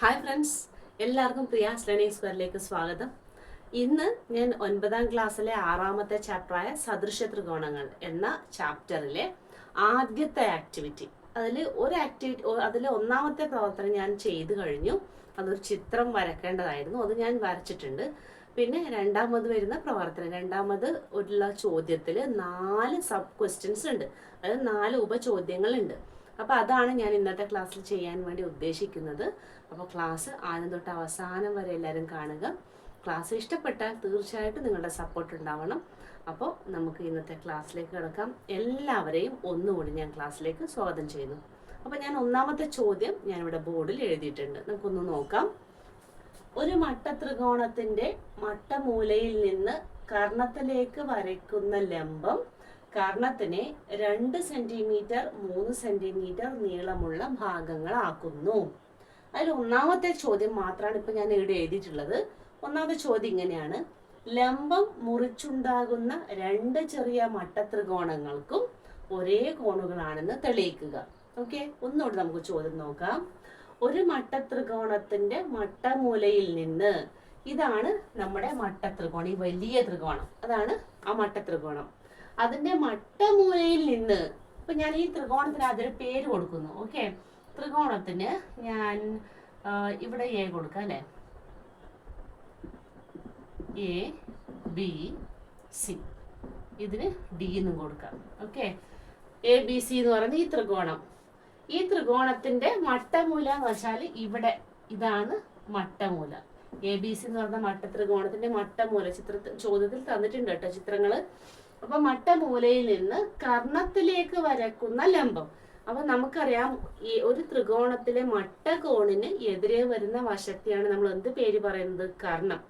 Hi friends, എല്ലാവർക്കും Priya's learning സ്ക്വയറിലേക്ക് സ്വാഗതം. ഇന്ന് ഞാൻ 9ാം ക്ലാസ്സിലെ 6ാമത്തെ ചാപ്റ്ററായ സദൃശ ത്രികോണങ്ങൾ എന്ന ചാപ്റ്ററിലെ ആദ്യത്തെ ആക്ടിവിറ്റി, അതിൽ ഒന്നാമത്തെ പ്രവർത്തനം ഞാൻ ചെയ്തു കഴിഞ്ഞു. അതൊരു ചിത്രം വരക്കേണ്ടതായിരുന്നു, അത് ഞാൻ വരച്ചിട്ടുണ്ട്. പിന്നെ രണ്ടാമത് വരുന്ന പ്രവർത്തനം, രണ്ടാമത് ഉള്ള ചോദ്യത്തിൽ 4 സബ് ക്വസ്റ്റ്യൻസ് ഉണ്ട്, അതായത് 4 ഉപചോദ്യങ്ങളുണ്ട്. അപ്പോൾ അതാണ് ഞാൻ ഇന്നത്തെ ക്ലാസ്സിൽ ചെയ്യാൻ വേണ്ടി ഉദ്ദേശിക്കുന്നത്. അപ്പോൾ ക്ലാസ് ആദ്യം തൊട്ട് അവസാനം വരെ എല്ലാവരും കാണുക. ക്ലാസ് ഇഷ്ടപ്പെട്ടാൽ തീർച്ചയായിട്ടും നിങ്ങളുടെ സപ്പോർട്ട് ഉണ്ടാവണം. അപ്പോൾ നമുക്ക് ഇന്നത്തെ ക്ലാസ്സിലേക്ക് കിടക്കാം. എല്ലാവരെയും ഒന്നുകൂടി ഞാൻ ക്ലാസ്സിലേക്ക് സ്വാഗതം ചെയ്യുന്നു. അപ്പോൾ ഞാൻ ഒന്നാമത്തെ ചോദ്യം ഞാനിവിടെ ബോർഡിൽ എഴുതിയിട്ടുണ്ട്, നമുക്കൊന്ന് നോക്കാം. ഒരു മട്ടത്രികോണത്തിന്റെ മട്ടമൂലയിൽ നിന്ന് കർണത്തിലേക്ക് വരയ്ക്കുന്ന ലംബം കർണത്തിനെ 2 സെന്റിമീറ്റർ 3 സെന്റിമീറ്റർ നീളമുള്ള ഭാഗങ്ങളാക്കുന്നു. അതിൽ ഒന്നാമത്തെ ചോദ്യം മാത്രമാണ് ഇപ്പൊ ഞാൻ ഇവിടെ എഴുതിയിട്ടുള്ളത്. ഒന്നാമത്തെ ചോദ്യം ഇങ്ങനെയാണ്: ലംബം മുറിച്ചുണ്ടാകുന്ന 2 ചെറിയ മട്ടത്രികോണങ്ങൾക്കും ഒരേ കോണുകളാണെന്ന് തെളിയിക്കുക. ഓക്കെ, ഒന്നുകൂടി നമുക്ക് ചോദ്യം നോക്കാം. ഒരു മട്ടത്രികോണത്തിന്റെ മട്ടമൂലയിൽ നിന്ന്, ഇതാണ് നമ്മുടെ മട്ടത്രികോണം, ഈ വലിയ ത്രികോണം, അതാണ് ആ മട്ടത്രികോണം. അതിന്റെ മട്ടമൂലയിൽ നിന്ന്, ഇപ്പൊ ഞാൻ ഈ ത്രികോണത്തിന് അതൊരു പേര് കൊടുക്കുന്നു. ഓക്കെ, ത്രികോണത്തിന് ഞാൻ ഇവിടെ എ കൊടുക്കാം അല്ലെ, എ ബി സി, ഇതിന് ഡി എന്നും കൊടുക്കാം. ഓക്കെ, എ ബി സി എന്ന് പറയുന്നത് ഈ ത്രികോണം. ഈ ത്രികോണത്തിന്റെ മട്ടമൂല എന്ന് വെച്ചാൽ ഇവിടെ, ഇതാണ് മട്ടമൂല. എ ബി സി എന്ന് പറഞ്ഞ മട്ടത്രികോണത്തിന്റെ മട്ടമൂല ചോദ്യത്തിൽ തന്നിട്ടുണ്ട് കേട്ടോ ചിത്രങ്ങള്. അപ്പൊ മട്ടമൂലയിൽ നിന്ന് കർണത്തിലേക്ക് വരക്കുന്ന ലംബം. അപ്പൊ നമുക്കറിയാം, ഈ ഒരു ത്രികോണത്തിലെ മട്ടകോണിന് എതിരെ വരുന്ന വശത്തെയാണ് നമ്മൾ എന്ത് പേര് പറയുന്നത്? കർണം.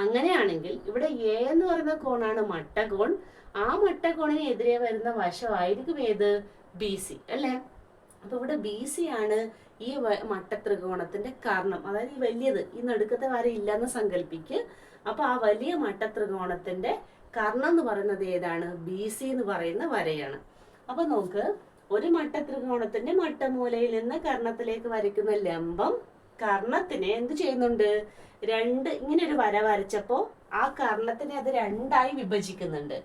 അങ്ങനെയാണെങ്കിൽ ഇവിടെ എ എന്ന് പറയുന്ന കോണാണ് മട്ടകോൺ. ആ മട്ടകോണിന് എതിരെ വരുന്ന വശമായിരിക്കും ഏത്? ബി സി അല്ലെ. അപ്പൊ ഇവിടെ ബി സി ആണ് ഈ മട്ടത്രികോണത്തിന്റെ കർണം, അതായത് ഈ വലിയത്, ഈ നടുക്കത്തെ വര ഇല്ലെന്ന് സങ്കല്പിക്ക്. അപ്പൊ ആ വലിയ മട്ടത്രികോണത്തിന്റെ കർണം എന്ന് പറയുന്നത് ഏതാണ്? ബി സി എന്ന് പറയുന്ന വരയാണ്. അപ്പൊ നോക്ക്, ഒരു മട്ടത്രികോണത്തിന്റെ മട്ടമൂലയിൽ നിന്ന് കർണത്തിലേക്ക് വരയ്ക്കുന്ന ലംബം കർണത്തിനെ എന്ത് ചെയ്യുന്നുണ്ട്? ഇങ്ങനെ ഒരു വര വരച്ചപ്പോ ആ കർണത്തിനെ അത് 2ആയി വിഭജിക്കുന്നുണ്ട്.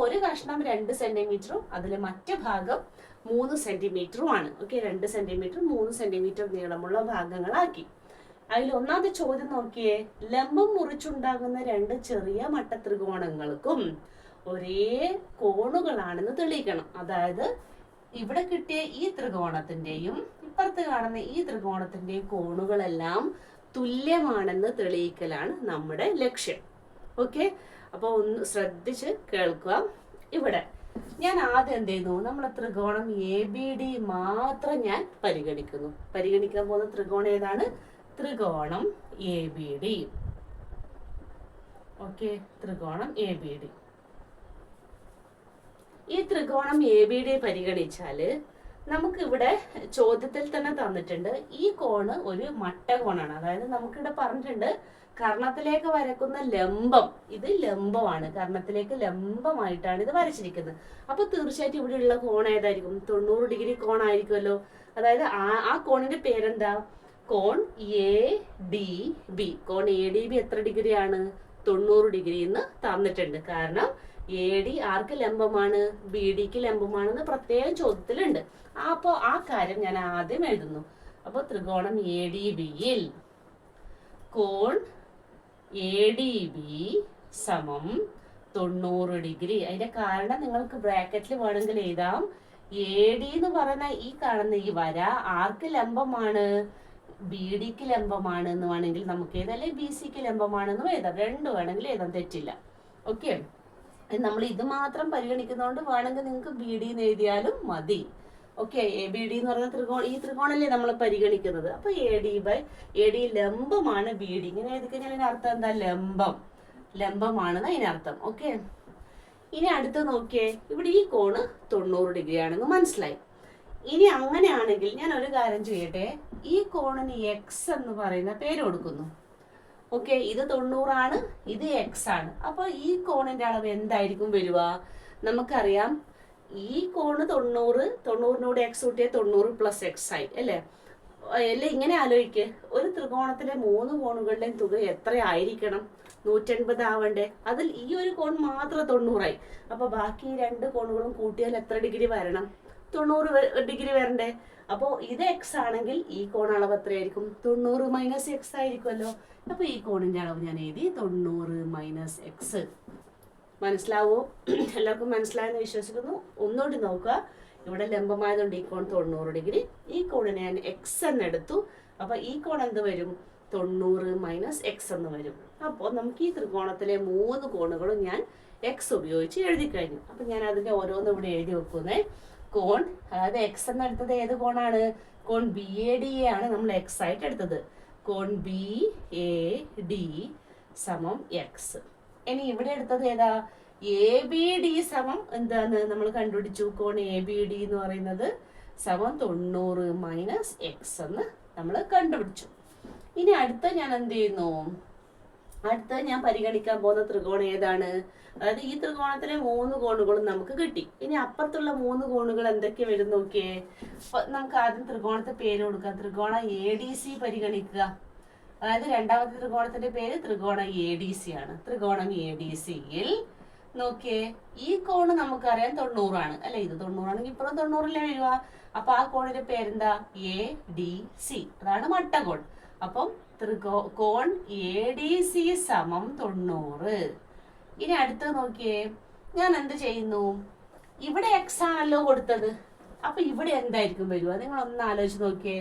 ഒരു കഷ്ണം 2 സെന്റിമീറ്ററും അതിലെ മറ്റു ഭാഗം 3 സെന്റിമീറ്ററും ആണ്. ഓക്കെ, 2 സെന്റിമീറ്റർ 3 സെന്റിമീറ്റർ നീളമുള്ള ഭാഗങ്ങളാക്കി. അതിൽ ഒന്നാമത്തെ ചോദ്യം നോക്കിയേ: ലംബം മുറിച്ചുണ്ടാകുന്ന 2 ചെറിയ മട്ടത്രികോണങ്ങൾക്കും ഒരേ കോണുകളാണെന്ന് തെളിയിക്കണം. അതായത് ഇവിടെ കിട്ടിയ ഈ ത്രികോണത്തിന്റെയും ഇപ്പുറത്ത് കാണുന്ന ഈ ത്രികോണത്തിന്റെയും കോണുകളെല്ലാം തുല്യമാണെന്ന് തെളിയിക്കലാണ് നമ്മുടെ ലക്ഷ്യം. ഓക്കെ, അപ്പൊ ഒന്ന് ശ്രദ്ധിച്ച് കേൾക്കുക. ഇവിടെ ഞാൻ ആദ്യം എന്ത് ചെയ്യുന്നു? നമ്മുടെ ത്രികോണം എ ബി ഡി മാത്രം ഞാൻ പരിഗണിക്കുന്നു. പരിഗണിക്കാൻ പോകുന്ന ത്രികോണം ഏതാണ്? ത്രികോണം എ ബി ഡി. ഓക്കെ, ത്രികോണം എ ബി ഡി. ഈ ത്രികോണം എ ബി ഡി പരിഗണിച്ചാല് നമുക്ക് ഇവിടെ ചോദ്യത്തിൽ തന്നെ തന്നിട്ടുണ്ട്, ഈ കോണ് ഒരു മട്ടകോണാണ്. അതായത് നമുക്കിവിടെ പറഞ്ഞിട്ടുണ്ട് കർണത്തിലേക്ക് വരക്കുന്ന ലംബം, ഇത് ലംബമാണ്, കർണത്തിലേക്ക് ലംബമായിട്ടാണ് ഇത് വരച്ചിരിക്കുന്നത്. അപ്പൊ തീർച്ചയായിട്ടും ഇവിടെയുള്ള കോൺ ഏതായിരിക്കും? 90 ഡിഗ്രി കോണായിരിക്കുമല്ലോ. അതായത് ആ കോണിന്റെ പേരെന്താ? കോൺ എ ഡി ബി. കോൺ എ ഡി ബി എത്ര ഡിഗ്രിയാണ്? 90 ഡിഗ്രി എന്ന് തന്നിട്ടുണ്ട്. കാരണം എ ഡി ആർക്ക് ലംബമാണ്? ബി ഡിക്ക് ലംബമാണെന്ന് പ്രത്യേകം ചോദ്യത്തിലുണ്ട്. അപ്പോൾ ആ കാര്യം ഞാൻ ആദ്യം എഴുതുന്നു. അപ്പോൾ ത്രികോണം എ ഡി ബിയിൽ കോൺ എ ഡി ബി സമം 90 ഡിഗ്രി. അതിന്റെ കാരണം നിങ്ങൾക്ക് ബ്രാക്കറ്റിൽ വേണമെങ്കിൽ എഴുതാം. എ ഡി എന്ന് പറയുന്ന ഈ കാണുന്ന ഈ വര ആർക്ക് ലംബമാണ്? ബി ഡിക്ക് ലംബമാണ് എന്ന് വേണമെങ്കിൽ നമുക്ക് എഴുതാം, അല്ലെങ്കിൽ ബി സിക്ക് ലംബമാണെന്ന് എഴുതാം. 2 വേണമെങ്കിൽ എഴുതാൻ, തെറ്റില്ല. ഓക്കെ, നമ്മൾ ഇത് മാത്രം പരിഗണിക്കുന്നതുകൊണ്ട് വേണമെങ്കിൽ നിങ്ങൾക്ക് ബി ഡി എന്ന് എഴുതിയാലും മതി. ഓക്കെ, എ ബി ഡി എന്ന് പറയുന്ന ഈ ത്രികോണല്ലേ നമ്മൾ പരിഗണിക്കുന്നത്. അപ്പൊ എ ഡി ലംബമാണ് ബി ഡി. ഇങ്ങനെ എഴുതി കഴിഞ്ഞാൽ അതിന്റെ അർത്ഥം എന്താ? ലംബമാണെന്ന് അതിനർത്ഥം. ഓക്കെ, ഇനി അടുത്ത് നോക്കിയേ, ഇവിടെ ഈ കോണ് 90 ഡിഗ്രി ആണെന്ന് മനസ്സിലായി. ഇനി അങ്ങനെയാണെങ്കിൽ ഞാൻ ഒരു കാര്യം ചെയ്യട്ടെ, ഈ കോണിന് എക്സ് എന്ന് പറയുന്ന പേര് കൊടുക്കുന്നു. ഓക്കെ, ഇത് 90 ആണ്, ഇത് എക്സ് ആണ്. അപ്പൊ ഈ കോണിന്റെ അളവ് എന്തായിരിക്കും വരിക? നമുക്കറിയാം, ഈ കോണ് 90, 90നോട് എക്സ് കൂട്ടിയ 90 + x ആയി അല്ലേ. അല്ലെ ഇങ്ങനെ ആലോചിക്ക്, ഒരു ത്രികോണത്തിലെ 3 കോണുകളുടെയും തുക എത്രയായിരിക്കണം? 180 ആവണ്ടേ? അതിൽ ഈ ഒരു കോൺ മാത്രം 90ആയി. അപ്പൊ ബാക്കി 2 കോണുകളും കൂട്ടിയാൽ എത്ര ഡിഗ്രി വരണം? 90 ഡിഗ്രി വരണ്ടേ? അപ്പോൾ ഇത് എക്സ് ആണെങ്കിൽ ഈ കോൺ അളവ് എത്രയായിരിക്കും? 90 മൈനസ് എക്സ് ആയിരിക്കുമല്ലോ. അപ്പൊ ഈ കോണിന്റെ അളവ് ഞാൻ എഴുതി 90 മൈനസ് എക്സ്. മനസ്സിലാവോ? എല്ലാവർക്കും മനസ്സിലായെന്ന് വിശ്വസിക്കുന്നു. ഒന്നുകൂടി നോക്കുക. ഇവിടെ ലംബമായതുകൊണ്ട് ഈ കോൺ 90 ഡിഗ്രി, ഈ കോണിനെ ഞാൻ എക്സ് എന്നെടുത്തു. അപ്പൊ ഈ കോൺ എന്ത് വരും? 90 മൈനസ് എക്സ് എന്ന് വരും. അപ്പോൾ നമുക്ക് ഈ ത്രികോണത്തിലെ 3 കോണുകളും ഞാൻ എക്സ് ഉപയോഗിച്ച് എഴുതി കഴിഞ്ഞു. അപ്പൊ ഞാൻ അതിന്റെ ഓരോന്നും ഇവിടെ എഴുതി വെക്കുന്നേ. കോൺ, അതായത് എക്സ് എന്നെടുത്തത് ഏത് കോണാണ്? കോൺ ബി എ ഡി എ ആണ് നമ്മൾ എക്സ് ആയിട്ട് എടുത്തത്. കോൺ ബി എ ഡി സമം എക്സ്. ഇനി ഇവിടെ എടുത്തത് ഏതാ? എ ബി ഡി സമം എന്താണ് നമ്മൾ കണ്ടുപിടിച്ചു? കോൺ എ ബി ഡി എന്ന് പറയുന്നത് സമം 90 മൈനസ് എക്സ് എന്ന് നമ്മൾ കണ്ടുപിടിച്ചു. ഇനി അടുത്ത ഞാൻ എന്ത് ചെയ്യുന്നു? അടുത്ത ഞാൻ പരിഗണിക്കാൻ പോകുന്ന ത്രികോണം ഏതാണ്? അതായത് ഈ ത്രികോണത്തിലെ 3 കോണുകളും നമുക്ക് കിട്ടി. ഇനി അപ്പുറത്തുള്ള 3 കോണുകൾ എന്തൊക്കെ വരും നോക്കിയേ. നമുക്ക് ആദ്യം ത്രികോണത്തെ പേര് കൊടുക്കാം. ത്രികോണം എ ഡി സി പരിഗണിക്കുക. അതായത് രണ്ടാമത്തെ ത്രികോണത്തിന്റെ പേര് ത്രികോണം എ ഡി സി ആണ്. ത്രികോണം എ ഡി സിയിൽ നോക്കിയേ, ഈ കോണ് നമുക്കറിയാം 90 ആണ് അല്ലെ? ഇത് 90 ആണെങ്കിൽ ഇപ്പുറം 90 വരിക. അപ്പൊ ആ കോണിന്റെ പേരെന്താ? A D C. അതാണ് മട്ടകോൺ. അപ്പം കോൺ എ ഡി സി സമം 90. ഇനി അടുത്തത് നോക്കിയേ, ഞാൻ എന്ത് ചെയ്യുന്നു? ഇവിടെ എക്സ് ആണല്ലോ കൊടുത്തത്. അപ്പൊ ഇവിടെ എന്തായിരിക്കും വരിക? നിങ്ങൾ ഒന്ന് ആലോചിച്ച് നോക്കിയേ.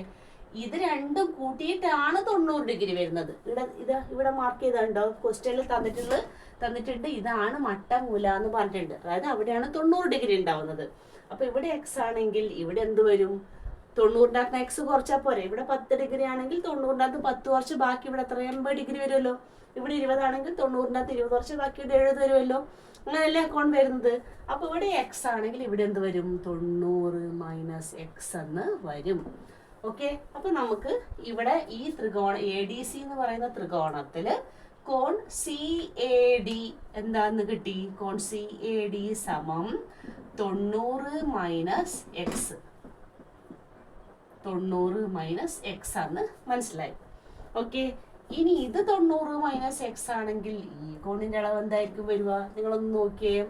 ഇത് രണ്ടും കൂട്ടിയിട്ടാണ് 90 ഡിഗ്രി വരുന്നത്. ഇവിടെ മാർക്ക് ചെയ്തിട്ടുണ്ടോ? ക്വസ്റ്റ്യനിൽ തന്നിട്ടുണ്ട് ഇതാണ് മട്ടമൂല എന്ന് പറഞ്ഞിട്ടുണ്ട്. അതായത് അവിടെയാണ് 90 ഡിഗ്രി ഉണ്ടാവുന്നത്. അപ്പൊ ഇവിടെ എക്സ് ആണെങ്കിൽ ഇവിടെ എന്ത് വരും? 90-ന്റെ എക്സ് കുറച്ചാൽ പോരെ. ഇവിടെ 10 ഡിഗ്രി ആണെങ്കിൽ 90-ന്റെ 10 കുറച്ച് ബാക്കി ഇവിടെ എത്ര? 80 ഡിഗ്രി വരുമല്ലോ. ഇവിടെ 20 ആണെങ്കിൽ 90-ന്റെ 20 കുറച്ച് ബാക്കി ഇവിടെ 70 വരുമല്ലോ. അങ്ങനെയല്ലേ കോൺ വരുന്നത്. അപ്പൊ ഇവിടെ എക്സ് ആണെങ്കിൽ ഇവിടെ എന്ത് വരും? 90 മൈനസ് എക്സ് എന്ന് വരും. ഓക്കെ. അപ്പൊ നമുക്ക് ഇവിടെ ഈ ത്രികോണ എ ഡി സി എന്ന് പറയുന്ന ത്രികോണത്തില് കോൺ സി എ ഡി എന്താന്ന് കിട്ടി? കോൺ സി എ ഡി സമം 90 മൈനസ് എക്സ്. 90 മൈനസ് എക്സ് ആണ് മനസ്സിലായി. ഓക്കെ. ഇനി ഇത് 90 മൈനസ് എക്സ് ആണെങ്കിൽ ഈ കോണിന്റെ അളവ് എന്തായിരിക്കും വരിക? നിങ്ങളൊന്ന് നോക്കിയേ.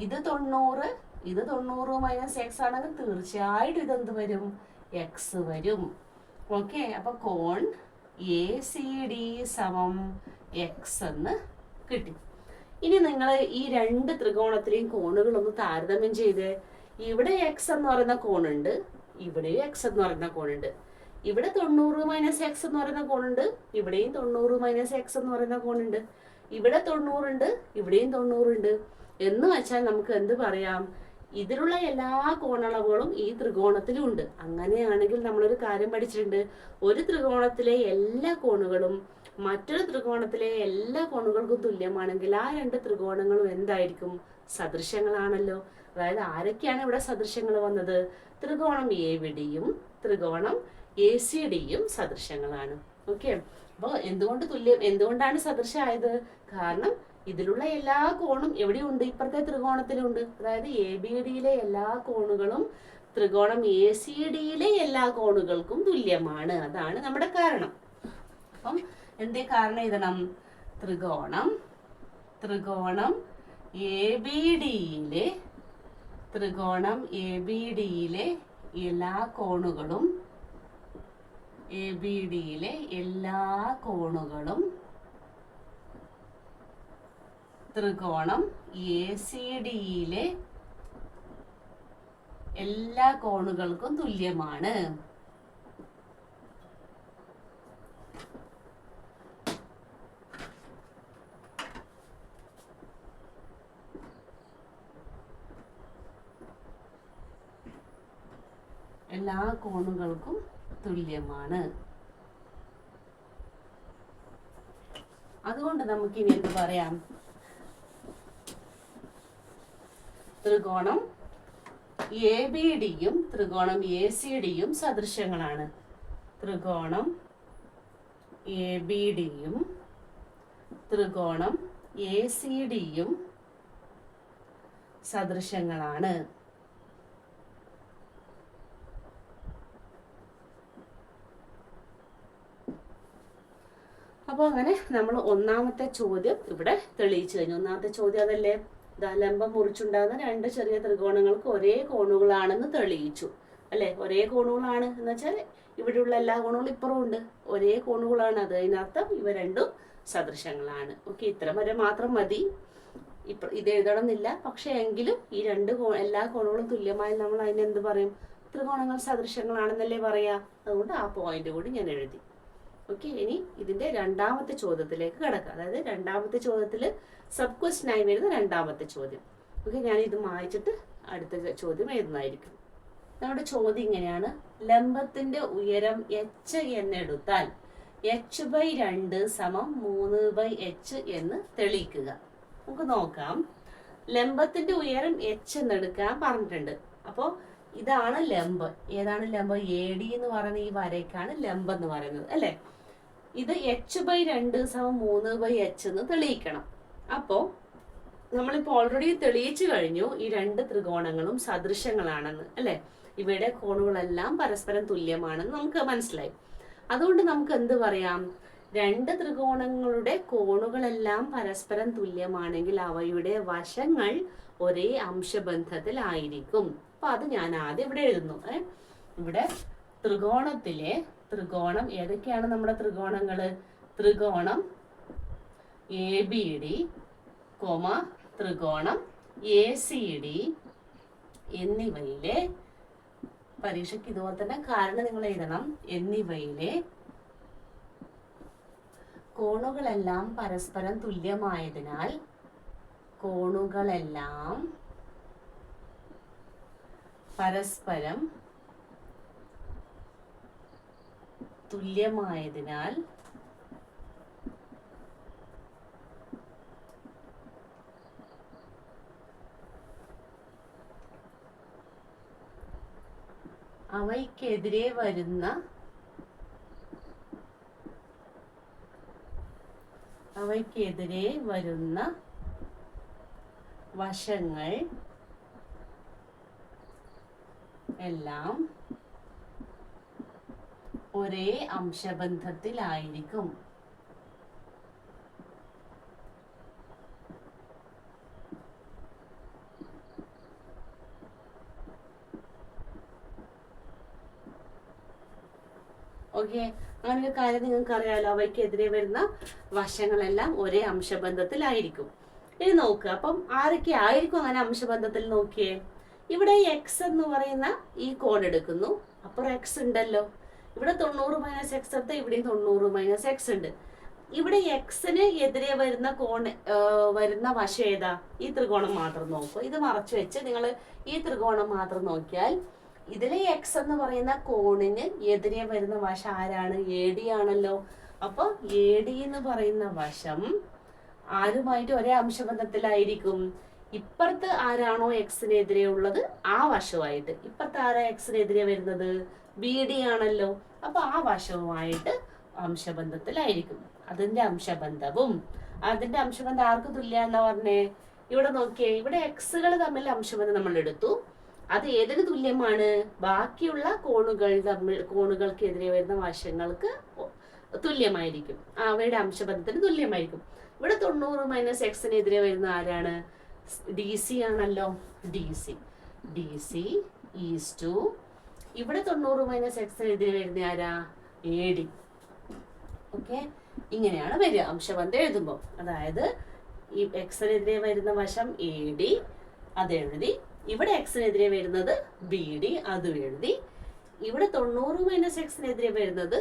ഇത് 90 മൈനസ് എക്സ് ആണെങ്കിൽ തീർച്ചയായിട്ടും ഇതെന്ത് വരും? എക്സ് വരും. ഓക്കെ. അപ്പൊ കോൺ എ സി ഡി സമം എക്സ് എന്ന് കിട്ടി. ഇനി നിങ്ങൾ ഈ 2 ത്രികോണത്തിലെയും കോണുകളൊന്ന് താരതമ്യം ചെയ്ത്, ഇവിടെ എക്സ് എന്ന് പറയുന്ന കോണുണ്ട്, ഇവിടെയും എക്സ് എന്ന് പറയുന്ന കോണുണ്ട്. ഇവിടെ 90 മൈനസ് എക്സ് എന്ന് പറയുന്ന കോണുണ്ട്, ഇവിടെയും 90 മൈനസ് എക്സ് എന്ന് പറയുന്ന കോണുണ്ട്. ഇവിടെ 90 ഉണ്ട്, ഇവിടെയും 90 ഉണ്ട്. എന്ന് വെച്ചാൽ നമുക്ക് എന്ത് പറയാം? ഇതിലുള്ള എല്ലാ കോണളവുകളും ഈ ത്രികോണത്തിലും ഉണ്ട്. അങ്ങനെയാണെങ്കിൽ നമ്മളൊരു കാര്യം പഠിച്ചിട്ടുണ്ട്. ഒരു ത്രികോണത്തിലെ എല്ലാ കോണുകളും മറ്റൊരു ത്രികോണത്തിലെ എല്ലാ കോണുകൾക്കും തുല്യമാണെങ്കിൽ ആ 2 ത്രികോണങ്ങളും എന്തായിരിക്കും? സദൃശങ്ങളാണല്ലോ. അതായത് ആരൊക്കെയാണ് ഇവിടെ സദൃശങ്ങൾ വന്നത്? ത്രികോണം എ ബി ഡിയും ത്രികോണം എ സി ഡിയും സദൃശങ്ങളാണ്. ഓക്കെ. അപ്പോൾ എന്തുകൊണ്ടാണ് സദൃശമായത്? കാരണം ഇതിലുള്ള എല്ലാ കോണും എവിടെയുണ്ട്? ഇപ്പുറത്തെ ത്രികോണത്തിലുണ്ട്. അതായത് എ ബി ഡിയിലെ എല്ലാ കോണുകളും ത്രികോണം എ സി ഡിയിലെ എല്ലാ കോണുകൾക്കും തുല്യമാണ്. അതാണ് നമ്മുടെ കാരണം. അപ്പം എന്തേ കാരണം എഴുതണം? ത്രികോണം എ ബി ഡിയിലെ എല്ലാ കോണുകളും ത്രികോണം എ സി ഡിയിലെ എല്ലാ കോണുകൾക്കും തുല്യമാണ്. എല്ലാ കോണുകൾക്കും തുല്യമാണ്. അതുകൊണ്ട് നമുക്ക് ഇനി എന്ത് പറയാം? ത്രികോണം എ ബി ഡിയും ത്രികോണം എ സി ഡിയും സദൃശങ്ങളാണ്. ത്രികോണം എ ബി ഡിയും ത്രികോണം എ സി ഡിയും സദൃശങ്ങളാണ്. അപ്പോൾ അങ്ങനെ നമ്മൾ ഒന്നാമത്തെ ചോദ്യം ഇവിടെ തെളിയിച്ചു കഴിഞ്ഞു. ഒന്നാമത്തെ ചോദ്യം അതല്ലേ, ലംബം മുറിച്ചുണ്ടാകുന്ന രണ്ട് ചെറിയ ത്രികോണങ്ങൾക്ക് ഒരേ കോണുകളാണെന്ന് തെളിയിച്ചു അല്ലേ. ഒരേ കോണുകളാണ് എന്ന് വെച്ചാൽ ഇവിടെയുള്ള എല്ലാ കോണുകളും ഇപ്പുറവും ഉണ്ട്, ഒരേ കോണുകളാണ്. അത് അതിനർത്ഥം ഇവ രണ്ടും സദൃശങ്ങളാണ്. ഓക്കെ, ഇത്ര വരെ മാത്രം മതി. ഇത് എഴുതണമെന്നില്ല, പക്ഷെ എങ്കിലും ഈ എല്ലാ കോണുകളും തുല്യമായി നമ്മൾ അതിനെന്ത് പറയും? ത്രികോണങ്ങൾ സദൃശങ്ങളാണെന്നല്ലേ പറയാ. അതുകൊണ്ട് ആ പോയിന്റ് കൂടി ഞാൻ എഴുതി. ഓക്കെ, ഇനി ഇതിന്റെ രണ്ടാമത്തെ ചോദ്യത്തിലേക്ക് കിടക്കാം. അതായത് രണ്ടാമത്തെ ചോദ്യത്തിൽ സബ് ക്വസ്റ്റ്യൻ ആയി വരുന്ന രണ്ടാമത്തെ ചോദ്യം. ഓക്കെ, ഞാൻ ഇത് മായ്ച്ചിട്ട് അടുത്ത ചോദ്യം എഴുതുന്നതായിരിക്കും. നമ്മുടെ ചോദ്യം ഇങ്ങനെയാണ്: ലംബത്തിന്റെ ഉയരം h എന്നെടുത്താൽ h/2 സമം 3/h എന്ന് തെളിയിക്കുക. നമുക്ക് നോക്കാം. ലംബത്തിന്റെ ഉയരം h എന്നെടുക്കാൻ പറഞ്ഞിട്ടുണ്ട്. അപ്പോൾ ഇതാണ് ലംബം. ഏതാണ് ലംബം? AD എന്ന് പറയുന്ന ഈ വരയ്ക്കാണ് ലംബം എന്ന് പറയുന്നത് അല്ലേ. ഇത് h/2 സമം 3/h എന്ന് തെളിയിക്കണം. അപ്പോൾ നമ്മളിപ്പോൾ ഓൾറെഡി തെളിയിച്ചു കഴിഞ്ഞു ഈ രണ്ട് ത്രികോണങ്ങളും സദൃശങ്ങളാണെന്ന് അല്ലേ. ഇവയുടെ കോണുകളെല്ലാം പരസ്പരം തുല്യമാണെന്ന് നമുക്ക് മനസ്സിലായി. അതുകൊണ്ട് നമുക്ക് എന്ത് പറയാം? രണ്ട് ത്രികോണങ്ങളുടെ കോണുകളെല്ലാം പരസ്പരം തുല്യമാണെങ്കിൽ അവയുടെ വശങ്ങൾ ഒരേ അംശബന്ധത്തിലായിരിക്കും. അപ്പൊ അത് ഞാൻ ആദ്യം ഇവിടെ എഴുതുന്നു. ഇവിടെ ത്രികോണം ഏതൊക്കെയാണ് നമ്മുടെ ത്രികോണങ്ങള്? ത്രികോണം ABD, ത്രികോണം ACD എന്നിവയിലെ, പരീക്ഷയ്ക്ക് ഇതുപോലെ തന്നെ കാരണം നിങ്ങൾ എഴുതണം, എന്നിവയിലെ കോണുകളെല്ലാം പരസ്പരം തുല്യമായതിനാൽ അവയ്ക്കെതിരെ വരുന്ന വശങ്ങൾ എല്ലാം ഒരേ അംശബന്ധത്തിലായിരിക്കും. ഓക്കെ, അങ്ങനെ ഒരു കാര്യം നിങ്ങൾക്ക് അറിയാലോ, അവയ്ക്കെതിരെ വരുന്ന വശങ്ങളെല്ലാം ഒരേ അംശബന്ധത്തിലായിരിക്കും. ഇനി നോക്കുക, അപ്പം ആരൊക്കെ ആയിരിക്കും അങ്ങനെ അംശബന്ധത്തിൽ? നോക്കിയേ, ഇവിടെ എക്സ് എന്ന് പറയുന്ന ഈ കോൺ എടുക്കുന്നു. അപ്പുറം എക്സ് ഉണ്ടല്ലോ. ഇവിടെ 90 - x എടുത്ത ഇവിടെയും 90 - x ഉണ്ട്. ഇവിടെ എക്സിന് എതിരെ വരുന്ന വശം ഏതാ? ഈ ത്രികോണം മാത്രം നോക്കുക. ഇത് മറച്ചു വെച്ച് നിങ്ങൾ ഈ ത്രികോണം മാത്രം നോക്കിയാൽ ഇതിലെ എക്സ് എന്ന് പറയുന്ന കോണിന് എതിരെ വരുന്ന വശം ആരാണ്? AD ആണല്ലോ. അപ്പൊ AD എന്ന് പറയുന്ന വശം ആരുമായിട്ട് ഒരേ അംശബന്ധത്തിലായിരിക്കും? ഇപ്പുറത്ത് ആരാണോ എക്സിനെതിരെ ഉള്ളത് ആ വശമായിട്ട്. ഇപ്പുറത്ത് ആരാ എക്സിനെതിരെ വരുന്നത്? BD ആണല്ലോ. അപ്പൊ ആ വശവുമായിട്ട് അംശബന്ധത്തിലായിരിക്കും. അതിന്റെ അംശബന്ധം ആർക്ക് തുല്യാന്നാ പറഞ്ഞേ? ഇവിടെ നോക്കിയേ, ഇവിടെ എക്സുകൾ തമ്മിൽ അംശബന്ധം നമ്മൾ എടുത്തു. അത് ഏതിന് തുല്യമാണ്? ബാക്കിയുള്ള കോണുകൾക്കെതിരെ വരുന്ന വശങ്ങൾക്ക് തുല്യമായിരിക്കും. അവയുടെ അംശബന്ധത്തിന് തുല്യമായിരിക്കും. ഇവിടെ 90 - x-നെതിരെ വരുന്ന ആരാണ്? DC ആണല്ലോ. DC ഈസ് ടു ഇവിടെ 90 - x-നെതിരെ വരുന്ന ആരാ? AD. ഓക്കെ, ഇങ്ങനെയാണ് വരിക അംശബന്ധം എഴുതുമ്പോൾ. അതായത് ഈ എക്സിനെതിരെ വരുന്ന വശം AD അതെഴുതി, ഇവിടെ എക്സിനെതിരെ വരുന്നത് BD അതും എഴുതി, ഇവിടെ 90 - x-നെതിരെ വരുന്നത്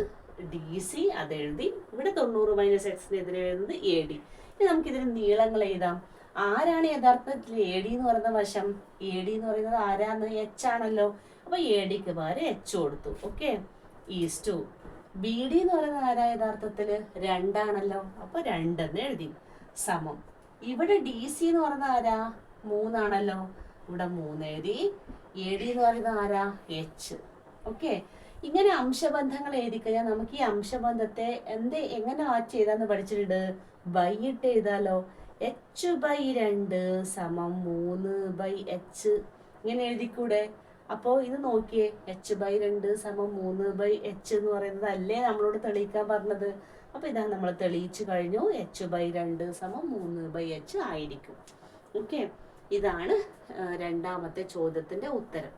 DC അതെഴുതി, ഇവിടെ 90 - x-നെതിരെ വരുന്നത് AD. ഇനി നമുക്കിതിന് നീളങ്ങൾ എഴുതാം. ആരാണ് യഥാർത്ഥത്തിൽ AD എന്ന് പറയുന്ന വശം? AD എന്ന് പറയുന്നത് ആരാന്ന്? H ആണല്ലോ. അപ്പൊ ADക്ക് പകരം H കൊടുത്തു. ഓക്കെ, ഈസ് ടു BD എന്ന് പറയുന്നത് ആരാ യഥാർത്ഥത്തില്? 2 ആണല്ലോ. അപ്പൊ 2 എന്ന് എഴുതി. സമം ഇവിടെ DC എന്ന് പറയുന്നത് ആരാ? 3 ആണല്ലോ. ഇവിടെ 3 എഴുതി. AD എന്ന് പറയുന്നത് ആരാ? H. ഓക്കെ, ഇങ്ങനെ അംശബന്ധങ്ങൾ എഴുതി കഴിഞ്ഞാൽ നമുക്ക് ഈ അംശബന്ധത്തെ എങ്ങനെ മാറ്റി എഴുതാന്ന് പഠിച്ചിട്ടുണ്ട്. ഇട്ട് എഴുതാലോ. h/2 സമം 3/h ഇങ്ങനെ എഴുതിക്കൂടെ? അപ്പോൾ ഇത് നോക്കിയേ, h/2 സമം 3/h എന്ന് പറയുന്നത് അല്ലേ നമ്മളോട് തെളിയിക്കാൻ പറഞ്ഞത്. അപ്പോൾ ഇതാണ് നമ്മൾ തെളിയിച്ചു കഴിഞ്ഞു, h/2 സമം 3/h ആയിരിക്കും. ഓക്കെ, ഇതാണ് രണ്ടാമത്തെ ചോദ്യത്തിന്റെ ഉത്തരം.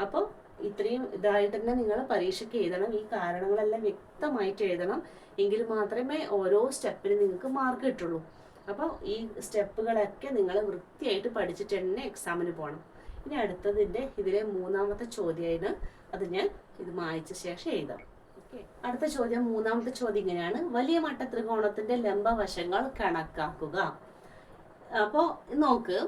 അപ്പോൾ ഇത്രയും ഇതായിട്ട് തന്നെ നിങ്ങൾ പരീക്ഷയ്ക്ക് എഴുതണം. ഈ കാരണങ്ങളെല്ലാം വ്യക്തമായിട്ട് എഴുതണം, എങ്കിൽ മാത്രമേ ഓരോ സ്റ്റെപ്പിന് നിങ്ങൾക്ക് മാർക്ക് കിട്ടുള്ളൂ. അപ്പോൾ ഈ സ്റ്റെപ്പുകളൊക്കെ നിങ്ങൾ വൃത്തിയായിട്ട് പഠിച്ചിട്ട് തന്നെ എക്സാമിന് പോകണം. ഇനി അടുത്തതിൻ്റെ ഇതിലെ മൂന്നാമത്തെ ചോദ്യമാണ്, അത് ഞാൻ ഇത് മായ്ച്ച ശേഷം എഴുതാം. ഓക്കെ, അടുത്ത ചോദ്യം, മൂന്നാമത്തെ ചോദ്യം ഇങ്ങനെയാണ്: വലിയ മട്ട ത്രികോണത്തിന്റെ ലംബവശങ്ങൾ കണക്കാക്കുക. അപ്പോൾ നോക്ക്,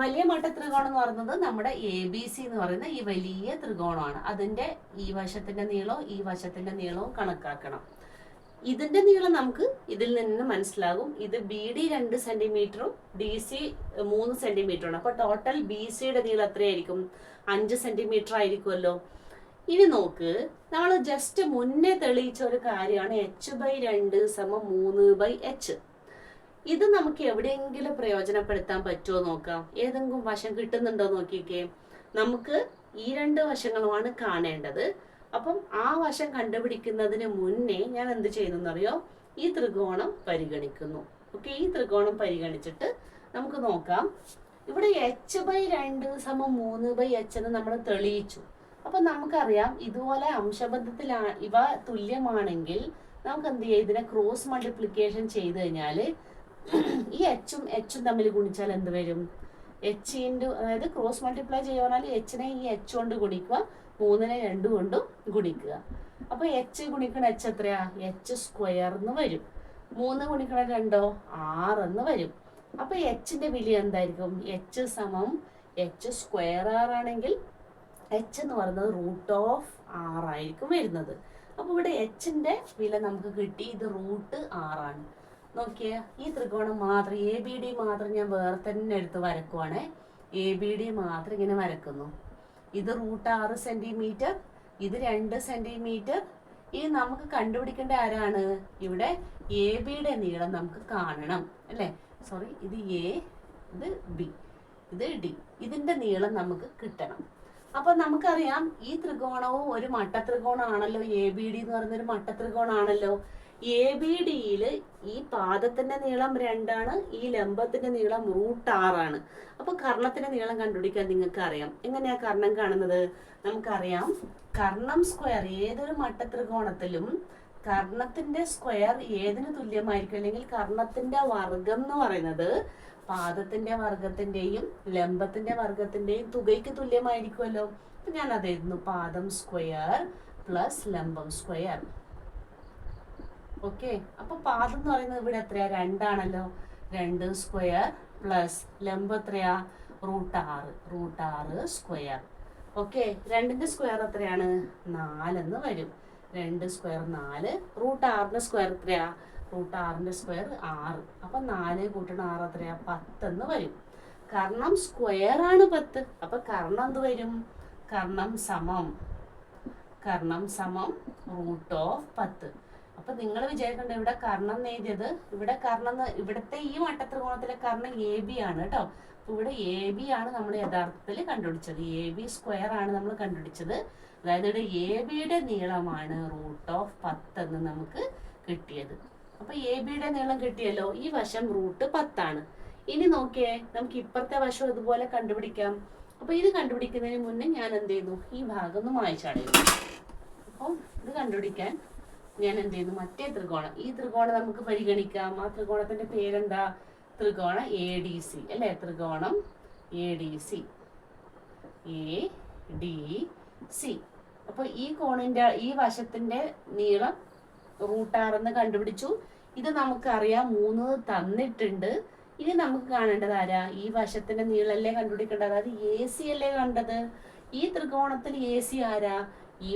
വലിയ മട്ട ത്രികോണം എന്ന് പറയുന്നത് നമ്മുടെ ABC എന്ന് പറയുന്ന ഈ വലിയ ത്രികോണമാണ്. അതിന്റെ ഈ വശത്തിന്റെ നീളവും ഈ വശത്തിന്റെ നീളവും കണക്കാക്കണം. ഇതിന്റെ നീളം നമുക്ക് ഇതിൽ നിന്ന് മനസ്സിലാകും. ഇത് BD 2 സെന്റിമീറ്ററും DC 3 സെന്റിമീറ്ററുമാണ്. അപ്പൊ ടോട്ടൽ BCയുടെ നീളം എത്രയായിരിക്കും? 5 സെന്റിമീറ്റർ ആയിരിക്കുമല്ലോ. ഇനി നോക്ക്, നമ്മൾ ജസ്റ്റ് മുന്നേ തെളിയിച്ച ഒരു കാര്യമാണ് h/2 സമം 3/h. ഇത് നമുക്ക് എവിടെയെങ്കിലും പ്രയോജനപ്പെടുത്താൻ പറ്റുമോ നോക്കാം. ഏതെങ്കിലും വശം കിട്ടുന്നുണ്ടോ നോക്കിക്കേ. നമുക്ക് ഈ രണ്ട് വശങ്ങളുമാണ് കാണേണ്ടത്. അപ്പം ആ വശം കണ്ടുപിടിക്കുന്നതിന് മുന്നേ ഞാൻ എന്ത് ചെയ്യുന്നറിയോ, ഈ ത്രികോണം പരിഗണിക്കുന്നു. ഓക്കെ, ഈ ത്രികോണം പരിഗണിച്ചിട്ട് നമുക്ക് നോക്കാം. ഇവിടെ h/2 സമം 3/h എന്ന് നമ്മൾ തെളിയിച്ചു. അപ്പൊ നമുക്കറിയാം, ഇതുപോലെ അംശബന്ധത്തിലാണ് ഇവ തുല്യമാണെങ്കിൽ നമുക്ക് എന്ത് ചെയ്യാം, ഇതിനെ ക്രോസ് മൾട്ടിപ്ലിക്കേഷൻ ചെയ്ത് കഴിഞ്ഞാൽ ഈ h-ഉം h-ഉം തമ്മിൽ ഗുണിച്ചാൽ എന്ത് വരും? അതായത് ക്രോസ് മൾട്ടിപ്ലൈ ചെയ്യാൻ h-നെ ഈ h കൊണ്ട് ഗുണിക്കുക, 3-നെ 2 കൊണ്ടും ഗുണിക്കുക. അപ്പൊ h ഗുണിക്കണ h എത്രയാ? h² എന്ന് വരും. 3 ഗുണിക്കണ 2 6 എന്ന് വരും. അപ്പൊ h-ന്റെ വില എന്തായിരിക്കും? h സമം h² ആണെങ്കിൽ h എന്ന് പറയുന്നത് √6 ആയിരിക്കും വരുന്നത്. അപ്പൊ ഇവിടെ h-ന്റെ വില നമുക്ക് കിട്ടി, ഇത് √6 നോക്കിയേ. ഈ ത്രികോണം മാത്രം ABD മാത്രം ഞാൻ വേറെ തന്നെ എടുത്ത് വരക്കുവാണ്. ABD മാത്രം ഇങ്ങനെ വരക്കുന്നു. ഇത് √6 സെന്റിമീറ്റർ, ഇത് 2 സെന്റിമീറ്റർ. ഇനി നമുക്ക് കണ്ടുപിടിക്കേണ്ട ആരാണ്? ഇവിടെ ABയുടെ നീളം നമുക്ക് കാണണം അല്ലേ. സോറി, ഇത് A, ഇത് B, ഇത് D. ഇതിന്റെ നീളം നമുക്ക് കിട്ടണം. അപ്പൊ നമുക്കറിയാം, ഈ ത്രികോണവും ഒരു മട്ടത്രികോണാണല്ലോ. ABD എന്ന് പറയുന്ന ഒരു മട്ടത്രികോണാണല്ലോ. ABDയിൽ ഈ പാദത്തിന്റെ നീളം 2 ഈ ലംബത്തിന്റെ നീളം √6. അപ്പൊ കർണത്തിന്റെ നീളം കണ്ടുപിടിക്കാൻ നിങ്ങൾക്ക് അറിയാം. എങ്ങനെയാ കർണം കാണുന്നത്? നമുക്കറിയാം, കർണം സ്ക്വയർ ഏതൊരു മട്ടത്രികോണത്തിലും കർണത്തിന്റെ സ്ക്വയർ ഏതിന് തുല്യമായിരിക്കും, അല്ലെങ്കിൽ കർണത്തിന്റെ വർഗം എന്ന് പറയുന്നത് പാദത്തിന്റെ വർഗത്തിന്റെയും ലംബത്തിന്റെ വർഗത്തിന്റെയും തുകയ്ക്ക് തുല്യമായിരിക്കുമല്ലോ. അപ്പൊ ഞാൻ അതായിരുന്നു പാദം സ്ക്വയർ പ്ലസ് ലംബം സ്ക്വയർ. ഓക്കെ, അപ്പൊ പാദം എന്ന് പറയുന്നത് ഇവിടെ എത്രയാ? 2 ആണല്ലോ. 2 സ്ക്വയർ പ്ലസ് ലംബം എത്രയാ? √6 സ്ക്വയർ. ഓക്കെ, 2ന്റെ സ്ക്വയർ എത്രയാണ്? 4 എന്ന് വരും. 2 സ്ക്വയർ 4. √6ന്റെ സ്ക്വയർ എത്രയാ? √6ന്റെ സ്ക്വയർ 6. അപ്പൊ 4 കൂട്ടണ 6 എത്രയാ? 10 എന്ന് വരും. കർണം സ്ക്വയർ ആണ് 10. അപ്പൊ കർണം എന്ത് വരും? കർണം സമം √10. അപ്പൊ നിങ്ങൾ വിചാരിക്കണ്ട ഇവിടെ കർണം എഴുതിയത്, ഇവിടെ കർണം ഇവിടുത്തെ ഈ മട്ടത്രികോണത്തിലെ കർണം AB ആണ് കേട്ടോ. അപ്പൊ ഇവിടെ AB ആണ് നമ്മൾ യഥാർത്ഥത്തിൽ കണ്ടുപിടിച്ചത്. AB² ആണ് നമ്മൾ കണ്ടുപിടിച്ചത്. അതായത് ഇവിടെ ABയുടെ നീളമാണ് √10 എന്ന് നമുക്ക് കിട്ടിയത്. അപ്പൊ ABയുടെ നീളം കിട്ടിയല്ലോ. ഈ വശം √10. ഇനി നോക്കിയേ, നമുക്ക് ഇപ്പുറത്തെ വശം ഇതുപോലെ കണ്ടുപിടിക്കാം. അപ്പൊ ഇത് കണ്ടുപിടിക്കുന്നതിന് മുന്നേ ഞാൻ എന്ത് ചെയ്യുന്നു, ഈ ഭാഗം ഒന്ന് മായ്ച്ചടയുന്നു. അപ്പോൾ ഇത് കണ്ടുപിടിക്കാൻ ഞാൻ എന്ത് ചെയ്യുന്നു, മറ്റേ ത്രികോണം, ഈ ത്രികോണം നമുക്ക് പരിഗണിക്കാം. ആ ത്രികോണത്തിന്റെ പേരെന്താ? ത്രികോണം ADC അല്ലെ. ത്രികോണം ADC. അപ്പൊ ഈ കോണിന്റെ ഈ വശത്തിന്റെ നീളം √6 എന്ന് കണ്ടുപിടിച്ചു. ഇത് നമുക്കറിയാം, 3 തന്നിട്ടുണ്ട്. ഇനി നമുക്ക് കാണേണ്ടത് ആരാ? ഈ വശത്തിന്റെ നീളല്ലേ കണ്ടുപിടിക്കേണ്ടത്. അതായത് AC അല്ലേ കണ്ടത്. ഈ ത്രികോണത്തിൽ AC ആരാ? ഈ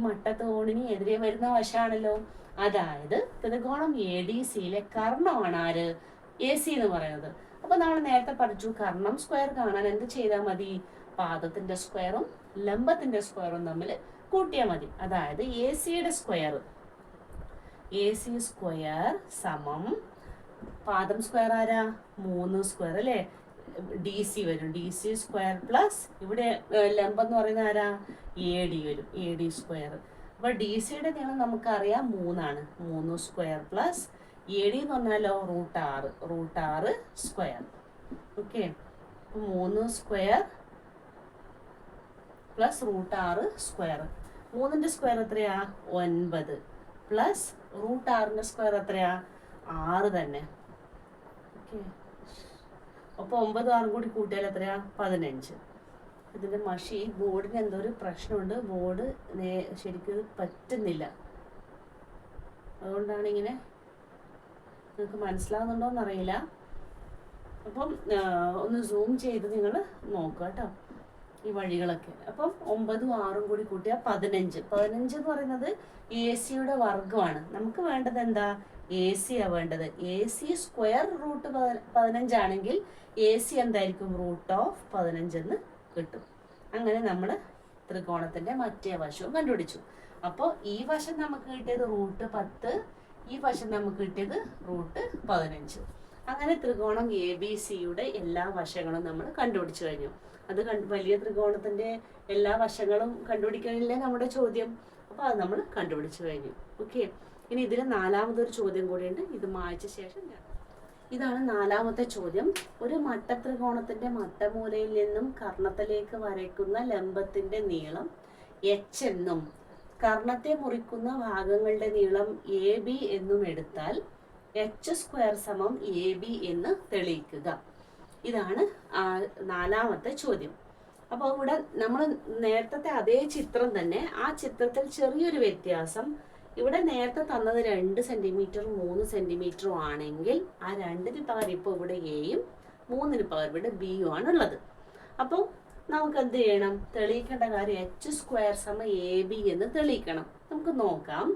മട്ടകോണിന് എതിരെ വരുന്ന വശാണല്ലോ. അതായത് ത്രികോണം ADCയിലെ കർണമാണ് ആര്? AC എന്ന് പറയുന്നത്. അപ്പൊ നമ്മൾ നേരത്തെ പഠിച്ചു, കർണം സ്ക്വയർ കാണാൻ എന്ത് ചെയ്താൽ മതി? പാദത്തിന്റെ സ്ക്വയറും ലംബത്തിന്റെ സ്ക്വയറും തമ്മിൽ കൂട്ടിയാൽ മതി. അതായത് AC സ്ക്വയർ സമം പാദം സ്ക്വയർ ആരാ? 3 സ്ക്വയർ അല്ലേ. ഡി സി വരും. ഡി സി സ്ക്വയർ പ്ലസ് ഇവിടെ ലംബം എന്ന് പറയുന്നത് ആരാ? എ ഡി വരും. A D square. അപ്പോൾ ഡി സിയുടെ നീളം നമുക്കറിയാം 3 3 സ്ക്വയർ പ്ലസ് എ ഡി എന്ന് പറഞ്ഞാലോ √6 സ്ക്വയർ. ഓക്കെ, അപ്പോൾ 3 സ്ക്വയർ പ്ലസ് √6 സ്ക്വയർ. 3ന്റെ സ്ക്വയർ എത്രയാ? 9 പ്ലസ് √6ന്റെ സ്ക്വയർ എത്രയാ? 6 തന്നെ. ഓക്കെ, അപ്പോൾ 9 6 കൂടി കൂട്ടിയാൽ എത്രയാ? 15. ഇതിൻ്റെ മഷി ബോർഡിന് എന്തോ ഒരു പ്രശ്നമുണ്ട്. ബോർഡ് ശരിക്കും പറ്റുന്നില്ല. അതുകൊണ്ടാണ് ഇങ്ങനെ. നിങ്ങൾക്ക് മനസ്സിലാവുന്നുണ്ടോയെന്ന് അറിയില്ല. അപ്പം ഒന്ന് സൂം ചെയ്ത് നിങ്ങൾ നോക്കുക കേട്ടോ ഈ വഴികളൊക്കെ. അപ്പം 9ഉം 6ഉം കൂടി കൂട്ടിയാൽ 15. 15 എന്ന് പറയുന്നത് എ സിയുടെ വർഗമാണ്. നമുക്ക് വേണ്ടത് എന്താ? എ സി ആണ് വേണ്ടത്. എ സി സ്ക്വയർ √15 ആണെങ്കിൽ എ സി എന്തായിരിക്കും? √15 എന്ന് കിട്ടും. അങ്ങനെ നമ്മൾ ത്രികോണത്തിന്റെ മറ്റേ വശവും കണ്ടുപിടിച്ചു. അപ്പോൾ ഈ വശം നമുക്ക് കിട്ടിയത് √10, ഈ വശം നമുക്ക് കിട്ടിയത് √15. അങ്ങനെ ത്രികോണം എ ബി സിയുടെ എല്ലാ വശങ്ങളും നമ്മൾ കണ്ടുപിടിച്ചു കഴിഞ്ഞു. അത് വലിയ ത്രികോണത്തിന്റെ എല്ലാ വശങ്ങളും കണ്ടുപിടിക്കാനില്ലേ നമ്മുടെ ചോദ്യം. അപ്പോൾ അത് നമ്മൾ കണ്ടുപിടിച്ചു കഴിഞ്ഞു. ഓക്കെ, ഇനി ഇതിൽ 4മതൊരു ചോദ്യം കൂടിയുണ്ട്. ഇത് മായ്ച്ച ശേഷം ഇതാണ് 4മത്തെ ചോദ്യം. ഒരു മട്ടത്രികോണത്തിന്റെ മട്ടമൂലയിൽ നിന്നും കർണത്തിലേക്ക് വരയ്ക്കുന്ന ലംബത്തിന്റെ നീളം h എന്നും കർണത്തെ മുറിക്കുന്ന ഭാഗങ്ങളുടെ നീളം എ ബി എന്നും എടുത്താൽ h² എ ബി എന്ന് തെളിയിക്കുക. ഇതാണ് 4മത്തെ ചോദ്യം. അപ്പോൾ ഇവിടെ നമ്മൾ നേരത്തെ അതേ ചിത്രം തന്നെ, ആ ചിത്രത്തിൽ ചെറിയൊരു വ്യത്യാസം. ഇവിടെ നേരത്തെ തന്നത് 2 സെന്റിമീറ്ററും 3 സെന്റിമീറ്ററും ആണെങ്കിൽ ആ 2ന് പകരം ഇപ്പോൾ ഇവിടെ എയും 3ന് പകരം ഇവിടെ ബിയും ആണുള്ളത്. അപ്പോൾ നമുക്ക് എന്ത് ചെയ്യണം? തെളിയിക്കേണ്ട കാര്യം h² എ ബി എന്ന് തെളിയിക്കണം. നമുക്ക് നോക്കാം.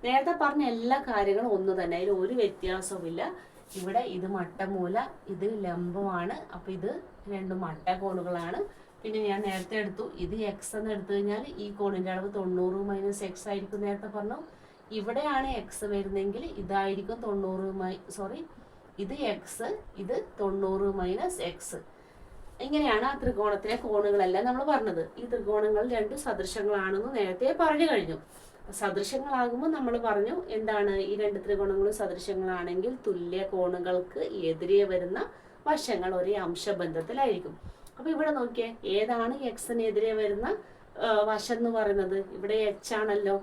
നേരത്തെ പറഞ്ഞ എല്ലാ കാര്യങ്ങളും ഒന്ന് തന്നെ, അതിൽ ഒരു വ്യത്യാസവുമില്ല. ഇവിടെ ഇത് മട്ടമൂല, ഇത് ലംബമാണ്. അപ്പോൾ ഇത് 2 മട്ടകോണുകളാണ്. പിന്നെ ഞാൻ നേരത്തെ എടുത്തു, ഇത് എക്സ് എന്ന് എടുത്തു കഴിഞ്ഞാൽ ഈ കോണിൻ്റെ അളവ് 90 - x ആയിരിക്കും. നേരത്തെ പറഞ്ഞു ഇവിടെയാണ് എക്സ് വരുന്നെങ്കിൽ ഇതായിരിക്കും 90 ഇത് എക്സ്, ഇത് 90 - x. ഇങ്ങനെയാണ് ആ ത്രികോണത്തിലെ കോണുകളെല്ലാം നമ്മൾ പറഞ്ഞത്. ഈ ത്രികോണങ്ങൾ 2 സദൃശങ്ങളാണെന്ന് നേരത്തെ പറഞ്ഞു കഴിഞ്ഞു. സദൃശങ്ങളാകുമ്പോൾ നമ്മൾ പറഞ്ഞു എന്താണ്? ഈ 2 ത്രികോണങ്ങളും സദൃശങ്ങളാണെങ്കിൽ തുല്യ കോണുകൾക്ക് എതിരെ വരുന്ന വശങ്ങൾ ഒരേ അംശബന്ധത്തിലായിരിക്കും. അപ്പോൾ ഇവിടെ നോക്കിയേ, ഏതാണ് എക്സിനെതിരെ വരുന്ന വശം എന്ന് പറയുന്നത്? ഇവിടെ എച്ച് ആണല്ലോ.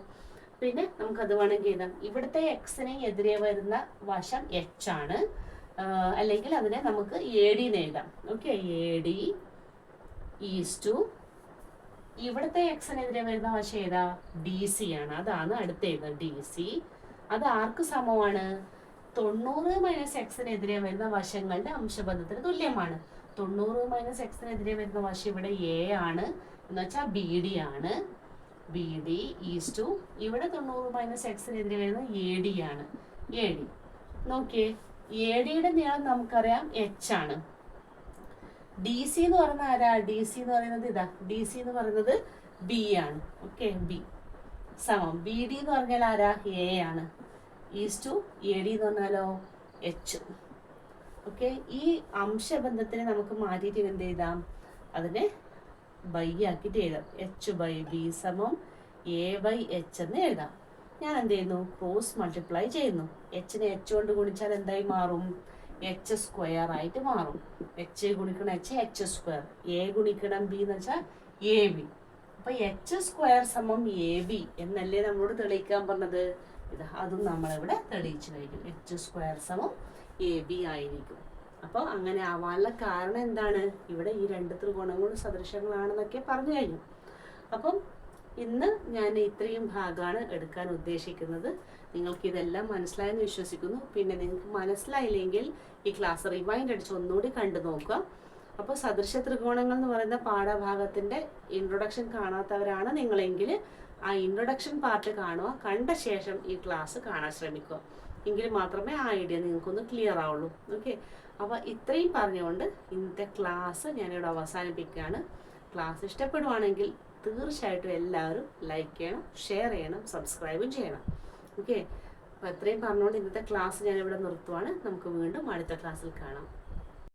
പിന്നെ നമുക്കത് വേണമെങ്കിൽ എഴുതാം. ഇവിടുത്തെ എക്സിനെ എതിരെ വരുന്ന വശം എച്ച് ആണ്. അല്ലെങ്കിൽ അതിനെ നമുക്ക് എ ഡി എന്ന് എഴുതാം. Okay, A D is to ഇവിടുത്തെ എക്സിനെതിരെ വരുന്ന വശം ഏതാ? ഡി സി ആണ്. അതാണ് അടുത്ത എഴുതുന്നത്, ഡി സി. അത് ആർക്ക് സമമാണ്? 90 - x-നെതിരെ വരുന്ന വശങ്ങളുടെ അംശബന്ധത്തിന് തുല്യമാണ്. 90 - x-നെതിരെ വരുന്ന വശം ഇവിടെ എ ആണ്, എന്ന് വെച്ചാൽ ബി ഡി ആണ്. ബി ഡി ഈസ് ടു ഇവിടെ 90 - x-നെതിരെ വരുന്നത് എ ഡി ആണ്. എ ഡി നോക്കിയേ, എ ഡിയുടെ നീളം നമുക്കറിയാം എച്ച് ആണ്. ഡി സി എന്ന് പറയുന്നത് ആരാ? ഡി സി എന്ന് പറയുന്നത് ഇതാ, ഡി സി എന്ന് പറയുന്നത് ബി ആണ്. ഓക്കെ, ബി സമം ബി ഡി എന്ന് പറഞ്ഞാൽ ആരാ? എ ആണ്. ഈസ് ടു എ ഡി എന്ന് പറഞ്ഞാലോ എച്ച്. ഓക്കെ, ഈ അംശബന്ധത്തിനെ നമുക്ക് മാറ്റിയിട്ട് എന്ത് എഴുതാം? അതിനെ ബൈ ആക്കിയിട്ട് എഴുതാം. h/b സമം a/h എന്ന് എഴുതാം. ഞാൻ എന്ത് ചെയ്യുന്നു? ക്രോസ് മൾട്ടിപ്ലൈ ചെയ്യുന്നു. എച്ചിനെ എച്ച് കൊണ്ട് ഗുണിച്ചാൽ എന്തായി മാറും? h² ആയിട്ട് മാറും. h ഗുണിക്കണം h² എ ഗുണിക്കണം ബി എന്ന് വെച്ചാൽ എ ബി. അപ്പൊ h² എ ബി എന്നല്ലേ നമ്മളോട് തെളിയിക്കാൻ പറഞ്ഞത്? ഇത് അതും നമ്മളിവിടെ തെളിയിച്ചു കഴിഞ്ഞു. h² എ ബി ആയിരിക്കും. അപ്പോൾ അങ്ങനെ ആവാനുള്ള കാരണം എന്താണ്? ഇവിടെ ഈ 2 ത്രികോണങ്ങളും സദൃശങ്ങളാണെന്നൊക്കെ പറഞ്ഞു കഴിഞ്ഞു. അപ്പം ഇന്ന് ഞാൻ ഇത്രയും ഭാഗമാണ് എടുക്കാൻ ഉദ്ദേശിക്കുന്നത്. നിങ്ങൾക്ക് ഇതെല്ലാം മനസ്സിലായെന്ന് വിശ്വസിക്കുന്നു. പിന്നെ നിങ്ങൾക്ക് മനസ്സിലായില്ലെങ്കിൽ ഈ ക്ലാസ് റിവൈൻഡ് അടിച്ച് ഒന്നുകൂടി കണ്ടു നോക്കുക. അപ്പോൾ സദൃശ ത്രികോണങ്ങൾ എന്ന് പറയുന്ന പാഠഭാഗത്തിൻ്റെ ഇൻട്രൊഡക്ഷൻ കാണാത്തവരാണ് നിങ്ങളെങ്കിൽ ആ ഇൻട്രൊഡക്ഷൻ പാർട്ട് കാണുക. കണ്ട ശേഷം ഈ ക്ലാസ് കാണാൻ ശ്രമിക്കുക. എങ്കിൽ മാത്രമേ ആ ഐഡിയ നിങ്ങൾക്കൊന്ന് ക്ലിയർ ആവുള്ളൂ. ഓക്കെ, അപ്പോൾ ഇത്രയും പറഞ്ഞുകൊണ്ട് ഇന്നത്തെ ക്ലാസ് ഞാനിവിടെ അവസാനിപ്പിക്കുകയാണ്. ക്ലാസ് ഇഷ്ടപ്പെടുവാണെങ്കിൽ തീർച്ചയായിട്ടും എല്ലാവരും ലൈക്ക് ചെയ്യണം, ഷെയർ ചെയ്യണം, സബ്സ്ക്രൈബും ചെയ്യണം. ഓക്കെ, അപ്പോൾ ഇത്രയും പറഞ്ഞുകൊണ്ട് ഇന്നത്തെ ക്ലാസ് ഞാനിവിടെ നിർത്തുവാണ്. നമുക്ക് വീണ്ടും അടുത്ത ക്ലാസ്സിൽ കാണാം.